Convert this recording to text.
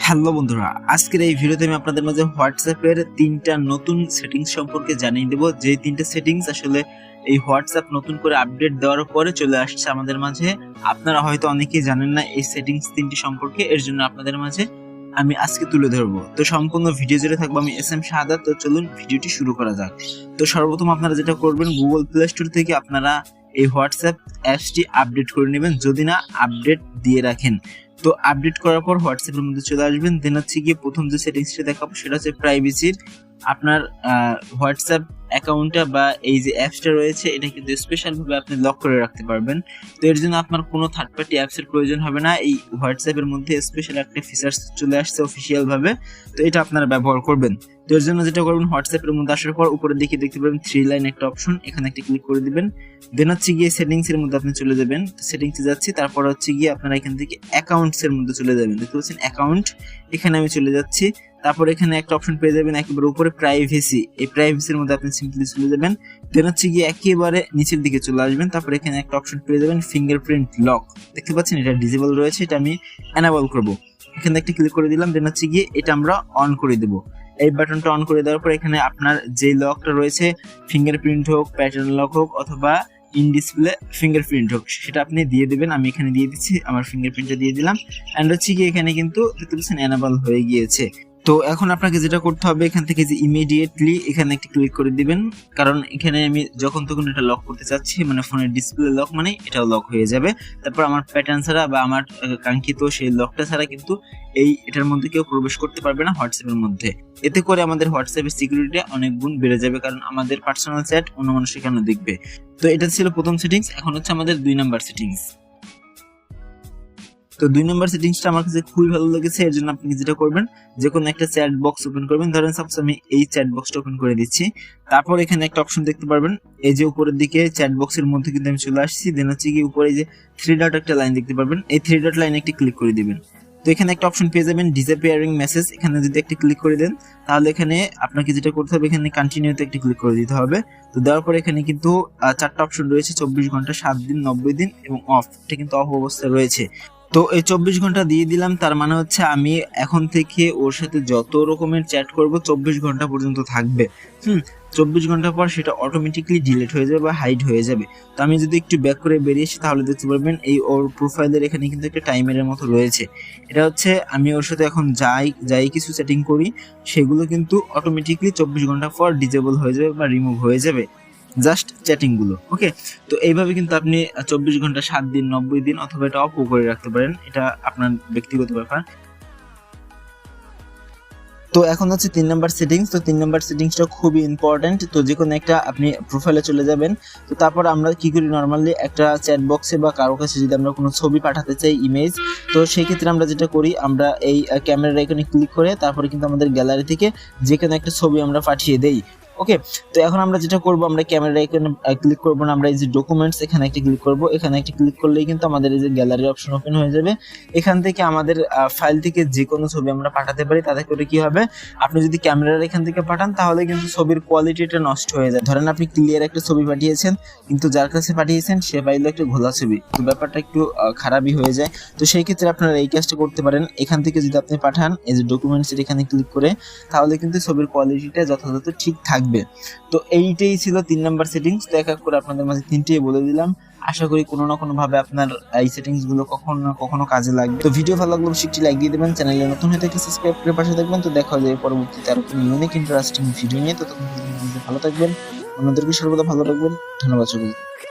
Hello বন্ধুরা, আজকের এই ভিডিওতে আমি আপনাদের মাঝে হোয়াটসঅ্যাপের তিনটা নতুন সেটিংস সম্পর্কে জানিয়ে দেব। যে তিনটা সেটিংস আসলে এই হোয়াটসঅ্যাপ নতুন করে আপডেট দেওয়ার পরে চলে আসছে আমাদের মাঝে। আপনারা হয়তো অনেকেই জানেন না এই সেটিংস তিনটি সম্পর্কে, এর জন্য আপনাদের মাঝে আমি আজকে তুলে ধরবো। তো সম্পূর্ণ ভিডিও জুড়ে থাকবো আমি SM শাহাদাত। তো চলুন ভিডিওটি শুরু করা যাক। তো সর্বপ্রথম আপনারা যেটা করবেন, গুগল প্লে স্টোর থেকে আপনারা এই হোয়াটসঅ্যাপ অ্যাপসটি আপডেট করে নেবেন, যদি না আপডেট দিয়ে রাখেন। তো আপডেট করার পর হোয়াটসঅ্যাপের মধ্যে চলে আসবেন। দেন হচ্ছে গিয়ে প্রথম যে সেটিংসটা দেখাবো সেটা হচ্ছে প্রাইভেসির। আপনার হোয়াটসঅ্যাপ অ্যাকাউন্টটা বা এই যে অ্যাপসটা রয়েছে এটা কিন্তু স্পেশাল ভাবে আপনি লক করে রাখতে পারবেন। তো এর জন্য আপনার কোনো থার্ড পার্টি অ্যাপসের প্রয়োজন হবে না। এই হোয়াটসঅ্যাপের মধ্যে স্পেশাল একটা ফিচার্স চলে আসছে অফিসিয়াল ভাবে, তো এটা আপনারা ব্যবহার করবেন। তো এর জন্য যেটা করবেন, হোয়াটসঅ্যাপের মধ্যে আসার পর উপরে দিকে দেখতে পাবেন 3 লাইন একটা অপশন, এখানে একটা ক্লিক করে দিবেন। দেন হচ্ছে গিয়ে সেটিংস এর মধ্যে আপনি চলে যাবেন। সেটিংসে যাচ্ছি, তারপর হচ্ছে গিয়ে আপনারা এখান থেকে অ্যাকাউন্টস এর মধ্যে চলে যাবেন। দেখতে পাচ্ছেন অ্যাকাউন্ট, এখানে আমি চলে যাচ্ছি। তারপর এখানে একটা অপশন পেয়ে যাবেন একেবারে উপরে প্রাইভেসি, এই প্রাইভেসির মধ্যে আপনি সিম্পলি চলে যাবেন। দেন হচ্ছে গিয়ে একেবারে নিচের দিকে চলে আসবেন। তারপর এখানে একটা অপশন পেয়ে যাবেন ফিঙ্গারপ্রিন্ট লক, দেখতে পাচ্ছেন এটা ডিসেবল রয়েছে, এটা আমি এনাবল করব। এখানে একটা ক্লিক করে দিলাম। দেন হচ্ছে গিয়ে এটা আমরা অন করে দেব। এই বাটনটা অন করে দেওয়ার পর এখানে আপনার যে লকটা রয়েছে, ফিঙ্গারপ্রিন্ট হোক, প্যাটার্ন লক হোক অথবা ইন ডিসপ্লে ফিঙ্গারপ্রিন্ট হোক, সেটা আপনি দিয়ে দিবেন। আমি এখানে দিয়ে দিচ্ছি, আমার ফিঙ্গারপ্রিন্টটা দিয়ে দিলাম। অ্যান্ড হচ্ছে কি এখানে কিন্তু দেখতে পাচ্ছেন এনাবল হয়ে গিয়েছে। তো এখন আপনাকে যেটা করতে হবে, এখান থেকে যে ইমিডিয়েটলি এখানে একটা ক্লিক করে দিবেন, কারণ এখানে আমি যখন তখন এটা লক করতে চাচ্ছি, মানে ফোনের ডিসপ্লে লক মানে এটাও লক হয়ে যাবে। তারপর আমার প্যাটার্ন ছাড়া বা আমার কাঙ্ক্ষিত সেই লকটা ছাড়া কিন্তু এটার মধ্যে কেউ প্রবেশ করতে পারবে না হোয়াটসঅ্যাপের মধ্যে। এতে করে আমাদের হোয়াটসঅ্যাপের সিকিউরিটি অনেক গুণ বেড়ে যাবে, কারণ আমাদের পার্সোনাল চ্যাট অন্য মানুষ এখানে দেখবে। তো এটা ছিল প্রথম সেটিংস। এখন হচ্ছে আমাদের 2 নাম্বার সেটিংস। তো 2 নাম্বার সেটিংসটা আমার কাছে খুবই ভালো লেগেছে। এর জন্য আপনি যেটা করবেন, যে কোনো একটা চ্যাট বক্স ওপেন করবেন। ধরেন সাপোজ আমি এই চ্যাট বক্সটা ওপেন করে দিচ্ছি। তারপর এখানে একটা অপশন দেখতে পারবেন, এই যে উপরের দিকে চ্যাট বক্সের মধ্যে কিন্তু আমি চলে আসছি। দেন হচ্ছে কি উপরে যে 3 ডট একটা লাইন দেখতে পারবেন, এই 3 ডট লাইনে একটা ক্লিক করে দিবেন। তো এখানে একটা অপশন পেয়ে যাবেন ডিসঅ্যাপিয়ারিং মেসেজ, এখানে যদি একটা ক্লিক করে দেন তাহলে এখানে আপনাকে যেটা করতে হবে, এখানে কন্টিনিউতে একটা ক্লিক করে দিতে হবে। তো দেওয়ার পরে এখানে কিন্তু 4টা অপশন রয়েছে, 24 ঘন্টা, 7 দিন, 90 দিন এবং অফ, এটা কিন্তু অফ অবস্থায় রয়েছে। তো এই 24 ঘন্টা দিয়ে দিলাম, তার মানে হচ্ছে আমি এখন থেকে ওর সাথে যত রকমের চ্যাট করব 24 ঘন্টা পর্যন্ত থাকবে। 24 ঘন্টা পর সেটা অটোমেটিকলি ডিলিট হয়ে যাবে বা হাইড হয়ে যাবে। তো আমি যদি একটু ব্যাক করে বেরিয়ে আসি তাহলে দেখতে পারবেন এই ওর প্রোফাইলের এখানে কিন্তু একটা টাইমারের মতো রয়েছে। এটা হচ্ছে আমি ওর সাথে এখন যাই কিছু সেটিং করি সেগুলো কিন্তু অটোমেটিকলি 24 ঘন্টা পর ডিজেবল হয়ে যাবে বা রিমুভ হয়ে যাবে, জাস্ট চ্যাটিং গুলো। ওকে, তো এইভাবে কিন্তু আপনি 24 ঘন্টা, 7 দিন, 90 দিন অথবা এটা অফ করে রাখতে পারেন, এটা আপনার ব্যক্তিগত ব্যাপার। তো এখন হচ্ছে 3 নাম্বার সেটিংস। তো 3 নাম্বার সেটিংসটা খুবই ইম্পর্টেন্ট। তো যে কোনো একটা আপনি প্রোফাইলে চলে যাবেন। তো তারপর আমরা কি করি, নর্মালি একটা চ্যাট বক্সে বা কারো কাছে যদি আমরা কোনো ছবি পাঠাতে চাই, ইমেজ, তো সেই ক্ষেত্রে আমরা যেটা করি, আমরা এই ক্যামেরার আইকনে ক্লিক করে তারপরে কিন্তু আমাদের গ্যালারি থেকে যে কোনো একটা ছবি আমরা পাঠিয়ে দেই। ওকে, তো এখন আমরা যেটা করব, আমরা ক্যামেরা আইকনে ক্লিক করব না, আমরা এই যে ডকুমেন্টস এখানে একটা ক্লিক করব। এখানে একটা ক্লিক করলেই কিন্তু আমাদের এই যে গ্যালারি অপশন ওপেন হয়ে যাবে। এখান থেকে আমাদের ফাইল থেকে যে কোনো ছবি আমরা পাঠাতে পারি। তাতে করে কি হবে, আপনি যদি ক্যামেরার এখান থেকে পাঠান তাহলে কিন্তু ছবির কোয়ালিটিটা নষ্ট হয়ে যায়। ধরেন আপনি ক্লিয়ার একটা ছবি পাঠিয়েছেন, কিন্তু যার কাছে পাঠিয়েছেন সে পাইলো একটা ঘোলা ছবি, তো ব্যাপারটা একটু খারাপই হয়ে যায়। তো সেই ক্ষেত্রে আপনারা এই কাজটা করতে পারেন, এখান থেকে যদি আপনি পাঠান এই যে ডকুমেন্টস এখানে ক্লিক করে, তাহলে কিন্তু ছবির কোয়ালিটিটা যথাযথ ঠিক থাকবে। তো এইটাই ছিল 3 নাম্বার সেটিংস। তো এক এক করে আপনাদের মাঝে 3টেই বলে দিলাম। আশা করি কোনো না কোনো ভাবে আপনার এই সেটিংস গুলো কখনো না কখনো কাজে লাগবে। তো ভিডিও ভালো লাগলে অবশ্যই একটি লাইক দিয়ে দেবেন, চ্যানেলে নতুন হয়ে থাকলে সাবস্ক্রাইব করে পাশে থাকবেন। তো দেখা হবে পরবর্তীতে আরো কোনো ইউনিক ইন্টারেস্টিং ভিডিও নিয়ে। তো তখন ভালো থাকবেন, অন্যদেরকে সর্বদা ভালো রাখবেন। ধন্যবাদ সকলকে।